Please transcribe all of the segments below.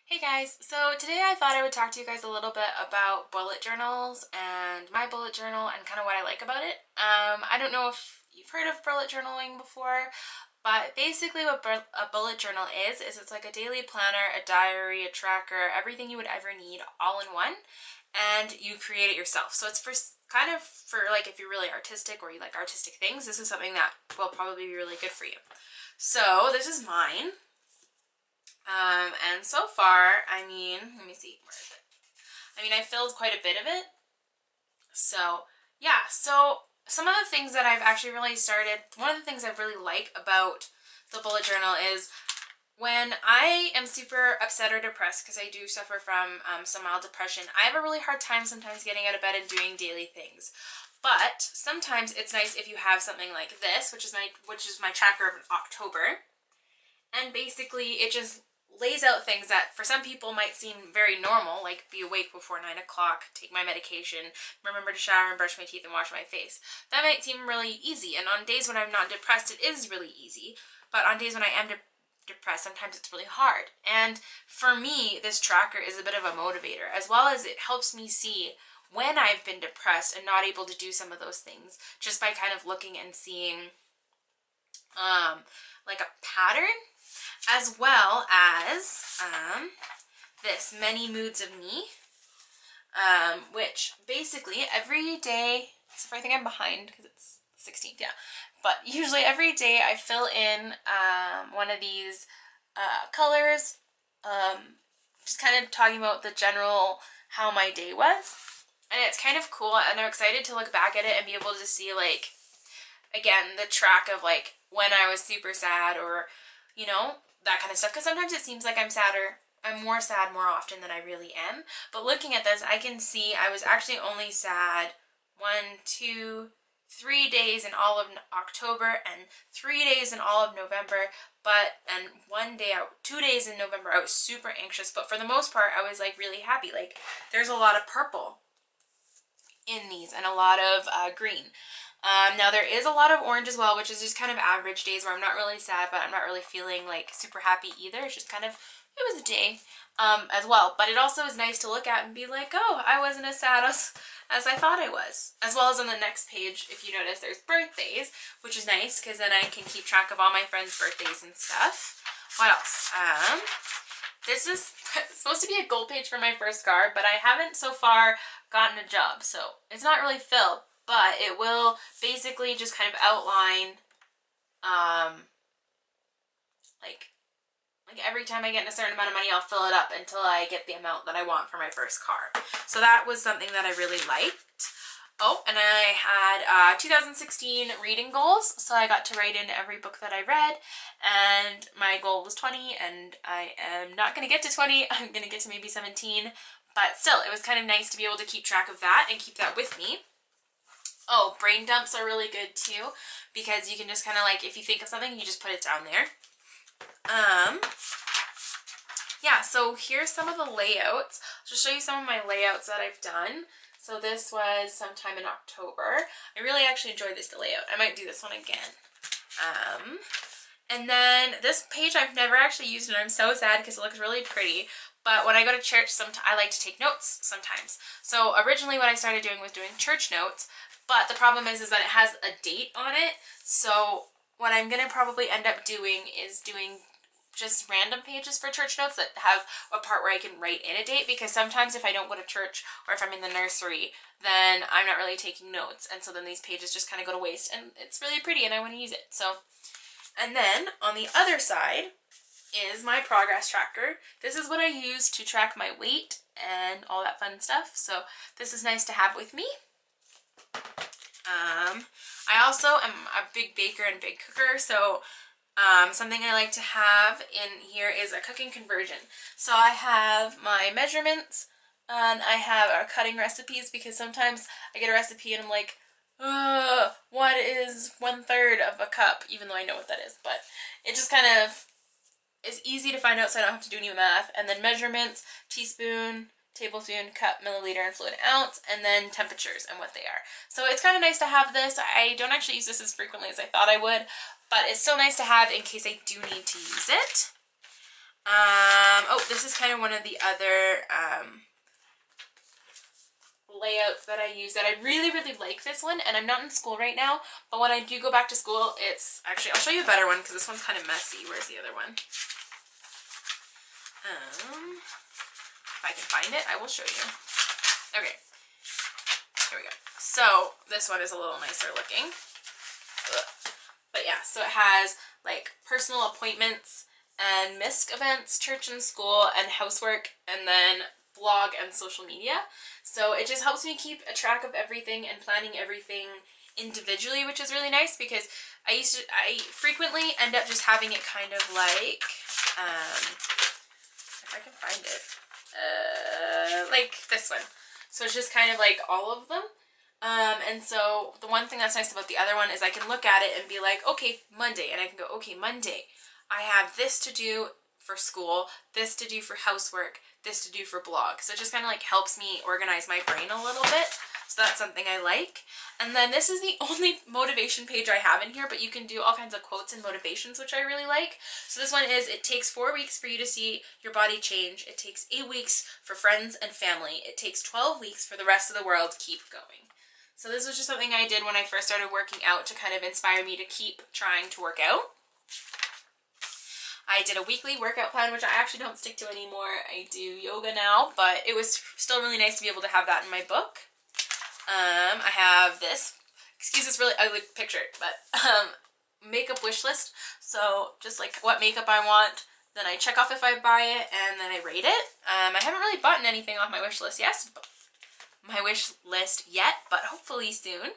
Hey guys, so today I thought I would talk to you guys a little bit about bullet journals and my bullet journal and kind of what I like about it. I don't know if you've heard of bullet journaling before, but basically what a bullet journal is it's like a daily planner, a diary, a tracker, everything you would ever need all in one, and you create it yourself. So it's for kind of for like if you're really artistic or you like artistic things, this is something that will probably be really good for you. So this is mine. And so far, let me see, where is it? I filled quite a bit of it. So, yeah, so some of the things that I've actually really started, one of the things I really like about the bullet journal is when I am super upset or depressed, because I do suffer from some mild depression, I have a really hard time sometimes getting out of bed and doing daily things. But sometimes it's nice if you have something like this, which is my tracker of October. And basically it just lays out things that for some people might seem very normal, like be awake before 9 o'clock, take my medication, remember to shower and brush my teeth and wash my face. That might seem really easy, and on days when I'm not depressed it is really easy, but on days when I am depressed sometimes it's really hard. And for me, this tracker is a bit of a motivator, as well as it helps me see when I've been depressed and not able to do some of those things, just by kind of looking and seeing like a pattern, as well as this Many Moods of Me, which basically every day, so I think I'm behind because it's 16th, yeah, but usually every day I fill in one of these colors, just kind of talking about the general how my day was, and it's kind of cool, and I'm excited to look back at it and be able to see, like, again, the track of like when I was super sad, or you know, that kind of stuff, because sometimes it seems like I'm more sad more often than I really am. But looking at this, I can see I was actually only sad 3 days in all of October and 3 days in all of November, and 2 days in November I was super anxious, but for the most part I was like really happy. Like, there's a lot of purple in these and a lot of green. Now there is a lot of orange as well, which is just kind of average days where I'm not really sad, but I'm not really feeling like super happy either. It's just kind of, it was a day as well. But it also is nice to look at and be like, oh, I wasn't as sad as I thought I was. As well as on the next page, if you notice, there's birthdays, which is nice because then I can keep track of all my friends' birthdays and stuff. What else? This is supposed to be a goal page for my first card, but I haven't so far gotten a job, so it's not really filled, but it will basically just kind of outline like every time I get a certain amount of money, I'll fill it up until I get the amount that I want for my first card. So that was something that I really liked. Oh, and I had 2016 reading goals, so I got to write in every book that I read, and my goal was 20, and I am not going to get to 20, I'm going to get to maybe 17, but still, it was kind of nice to be able to keep track of that and keep that with me. Oh, brain dumps are really good too, because you can just kind of like, if you think of something, you just put it down there. Yeah, so here's some of the layouts. I'll just show you some of my layouts that I've done. So this was sometime in October. I really actually enjoyed this layout. I might do this one again. And then this page I've never actually used, and I'm so sad because it looks really pretty. But when I go to church, I like to take notes sometimes. So originally what I started doing was doing church notes, but the problem is that it has a date on it. So what I'm going to probably end up doing is doing just random pages for church notes that have a part where I can write in a date, because sometimes if I don't go to church or if I'm in the nursery, then I'm not really taking notes, and so then these pages just kind of go to waste, and it's really pretty and I want to use it. So, and then on the other side is my progress tracker. This is what I use to track my weight and all that fun stuff, so this is nice to have with me. I also am a big baker and big cooker, so something I like to have in here is a cooking conversion. So I have my measurements, and I have our cutting recipes, because sometimes I get a recipe and I'm like, what is 1/3 of a cup, even though I know what that is, but it just kind of is easy to find out, so I don't have to do any math. And then measurements, teaspoon, tablespoon, cup, milliliter, and fluid ounce, and then temperatures and what they are. So it's kind of nice to have this. I don't actually use this as frequently as I thought I would, but it's still nice to have in case I do need to use it. Oh, this is kind of one of the other layouts that I use that I really, really like this one. And I'm not in school right now, but when I do go back to school, it's actually, I'll show you a better one because this one's kind of messy. Where's the other one? If I can find it, I will show you. Okay, here we go. So this one is a little nicer looking. But yeah, so it has like personal appointments and MISC events, church and school, and housework, and then blog and social media. So it just helps me keep a track of everything and planning everything individually, which is really nice because I frequently end up just having it kind of like, if I can find it, like this one. So it's just kind of like all of them. And so the one thing that's nice about the other one is I can look at it and be like, okay, Monday, and I can go, okay, Monday, I have this to do for school, this to do for housework, this to do for blog. So it just kind of like helps me organize my brain a little bit. So that's something I like. And then this is the only motivation page I have in here, but you can do all kinds of quotes and motivations, which I really like. So this one is, it takes 4 weeks for you to see your body change. It takes 8 weeks for friends and family. It takes 12 weeks for the rest of the world to keep going. So this was just something I did when I first started working out to kind of inspire me to keep trying to work out. I did a weekly workout plan, which I actually don't stick to anymore. I do yoga now, but it was still really nice to be able to have that in my book. I have this, excuse this really ugly picture, but makeup wish list. So just like what makeup I want, then I check off if I buy it, and then I rate it. I haven't really bought anything off my wish list yet, but hopefully soon.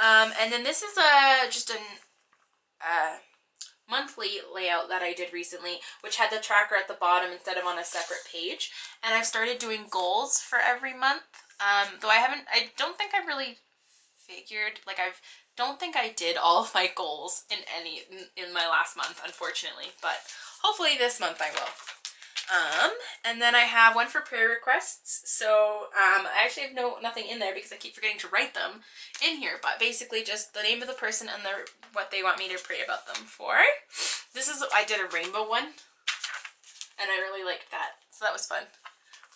And then this is just a monthly layout that I did recently, which had the tracker at the bottom instead of on a separate page. And I've started doing goals for every month. Though I don't think I've really figured, like don't think I did all of my goals in my last month, unfortunately, but hopefully this month I will. And then I have one for prayer requests. So I actually have nothing in there because I keep forgetting to write them in here, but basically just the name of the person and what they want me to pray about them for. I did a rainbow one, and I really liked that, so that was fun.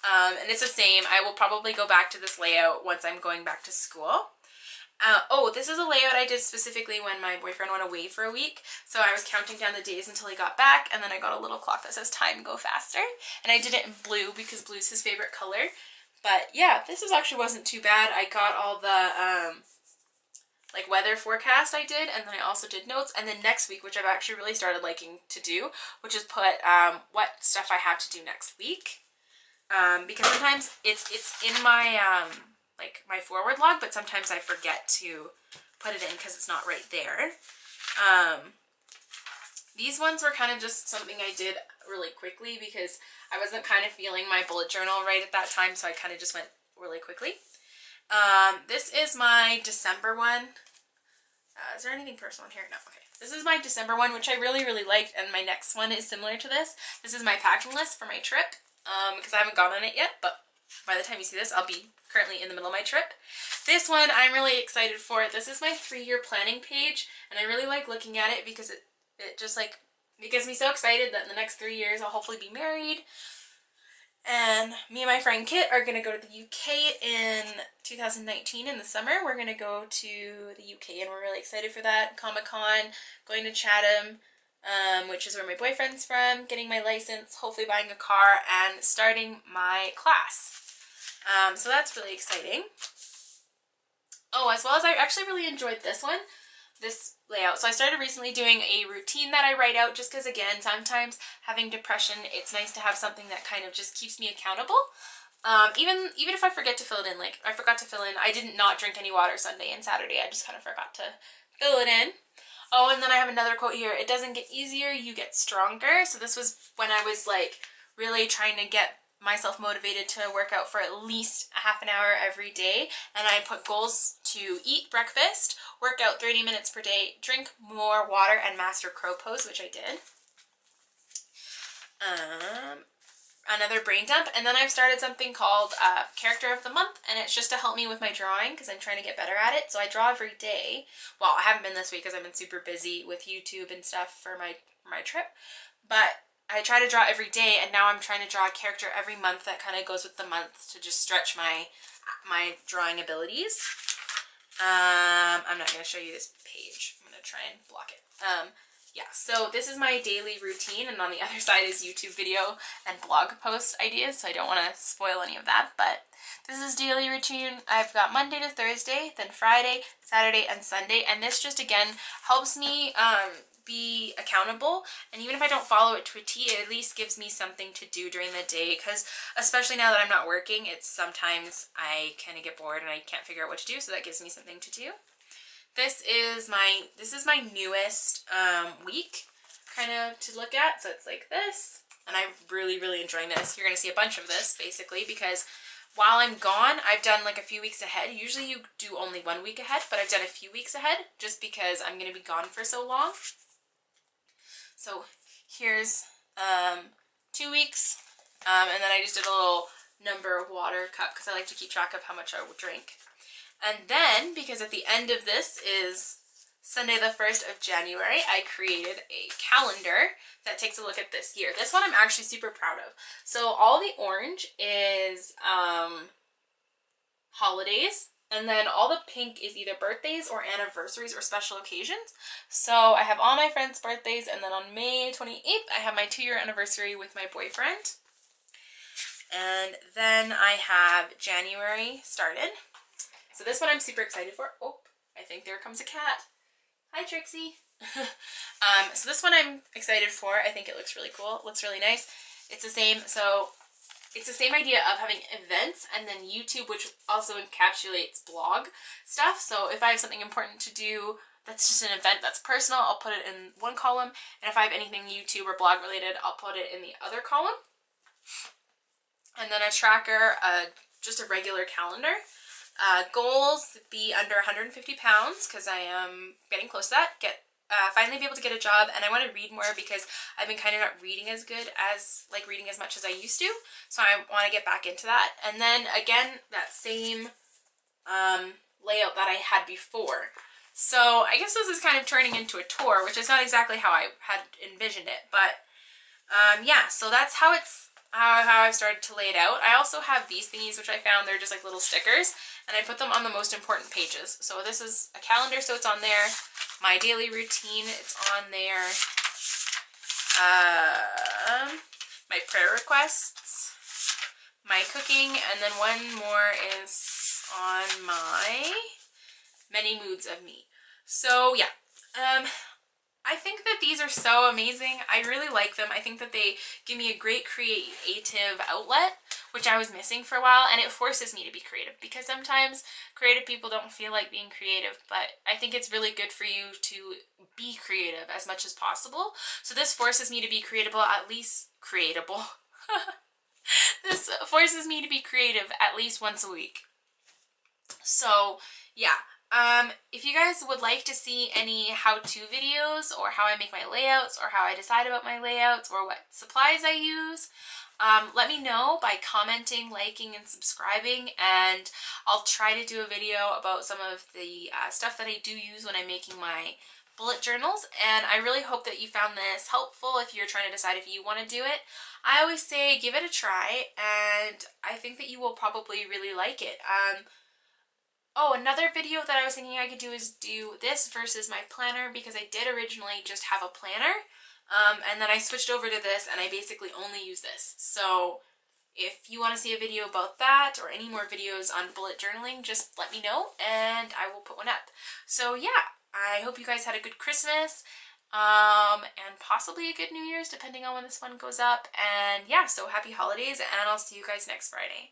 And it's the same. I will probably go back to this layout once I'm going back to school. Oh, this is a layout I did specifically when my boyfriend went away for a week. So I was counting down the days until he got back, and then I got a little clock that says time go faster. And I did it in blue because blue is his favorite color. But yeah, this wasn't too bad. I got all the like weather forecast I did, and then I also did notes. And then next week, which I've actually really started liking to do, which is put what stuff I have to do next week. Because sometimes it's in my like my forward log, but sometimes I forget to put it in because it's not right there. These ones were kind of just something I did really quickly because I wasn't kind of feeling my bullet journal right at that time, so I kind of just went really quickly. This is my December one. Is there anything personal in here? No. Okay. This is my December one, which I really, really liked, and my next one is similar to this. This is my packing list for my trip, because I haven't gone on it yet, but by the time you see this, I'll be currently in the middle of my trip. This one I'm really excited for. This is my 3-year planning page, and I really like looking at it because it just like, it gets me so excited that in the next 3 years I'll hopefully be married. And me and my friend Kit are going to go to the UK in 2019 in the summer. We're going to go to the UK and we're really excited for that. Comic-Con, going to Chatham, which is where my boyfriend's from, getting my license, hopefully buying a car, and starting my class. So that's really exciting. Oh, as well as I actually really enjoyed this layout. So I started recently doing a routine that I write out just because, again, sometimes having depression, it's nice to have something that kind of just keeps me accountable. Even if I forget to fill it in, like I forgot to fill in, I did not drink any water Sunday and Saturday. I just kind of forgot to fill it in. Oh, and then I have another quote here. It doesn't get easier, you get stronger. So this was when I was like really trying to get myself motivated to work out for at least a half an hour every day, and I put goals to eat breakfast, work out 30 minutes per day, drink more water, and master crow pose, which I did. Another brain dump, and then I've started something called Character of the Month, and it's just to help me with my drawing because I'm trying to get better at it. So I draw every day. Well, I haven't been this week because I've been super busy with YouTube and stuff for my trip, but I try to draw every day, and now I'm trying to draw a character every month that kind of goes with the month to just stretch my drawing abilities. I'm not going to show you this page. I'm going to try and block it. Yeah, so this is my daily routine, and on the other side is YouTube video and blog post ideas, so I don't want to spoil any of that, but this is daily routine. I've got Monday to Thursday, then Friday, Saturday, and Sunday, and this just, again, helps me be accountable, and even if I don't follow it to a T, it at least gives me something to do during the day, because especially now that I'm not working, it's sometimes I kind of get bored and I can't figure out what to do, so that gives me something to do. This is my newest week kind of to look at, so it's like this, and I'm really enjoying this. You're going to see a bunch of this basically because while I'm gone, I've done like a few weeks ahead. Usually you do only 1 week ahead, but I've done a few weeks ahead just because I'm going to be gone for so long. So here's 2 weeks, and then I just did a little number of water cup because I like to keep track of how much I will drink. And then, because at the end of this is Sunday the 1st of January, I created a calendar that takes a look at this year. This one I'm actually super proud of. So all the orange is holidays, and then all the pink is either birthdays or anniversaries or special occasions. So I have all my friends' birthdays, and then on May 28th, I have my 2-year anniversary with my boyfriend. And then I have January started. So this one I'm super excited for. Oh, I think there comes a cat. Hi, Trixie. So this one I'm excited for. I think it looks really cool. It looks really nice. It's the same. So it's the same idea of having events and then YouTube, which also encapsulates blog stuff. So if I have something important to do that's just an event that's personal, I'll put it in one column. And if I have anything YouTube or blog related, I'll put it in the other column. And then a tracker, just a regular calendar. Goals, be under 150 pounds because I am getting close to that. Finally be able to get a job, and I want to read more because I've been kind of not reading as good as, like, reading as much as I used to. So I want to get back into that. And then again, that same layout that I had before. So I guess this is kind of turning into a tour, which is not exactly how I had envisioned it, but yeah, so that's how I've started to lay it out. I also have these thingies, which I found, they're just like little stickers, and I put them on the most important pages. So this is a calendar, so it's on there. My daily routine, it's on there. My prayer requests, my cooking, and then one more is on my many moods of me. So yeah, I think that these are so amazing. I really like them. I think that they give me a great creative outlet, which I was missing for a while, and it forces me to be creative because sometimes creative people don't feel like being creative, but I think it's really good for you to be creative as much as possible. So this forces me to be creatable, at least creatable. This forces me to be creative at least once a week. So yeah. If you guys would like to see any how-to videos or how I make my layouts or how I decide about my layouts or what supplies I use, let me know by commenting, liking, and subscribing, and I'll try to do a video about some of the stuff that I do use when I'm making my bullet journals. And I really hope that you found this helpful if you're trying to decide if you want to do it. I always say give it a try, and I think that you will probably really like it. Oh, another video that I was thinking I could do is do this versus my planner, because I did originally just have a planner, and then I switched over to this and I basically only use this. So if you want to see a video about that or any more videos on bullet journaling, just let me know and I will put one up. So yeah, I hope you guys had a good Christmas, and possibly a good New Year's depending on when this one goes up. And yeah, so happy holidays, and I'll see you guys next Friday.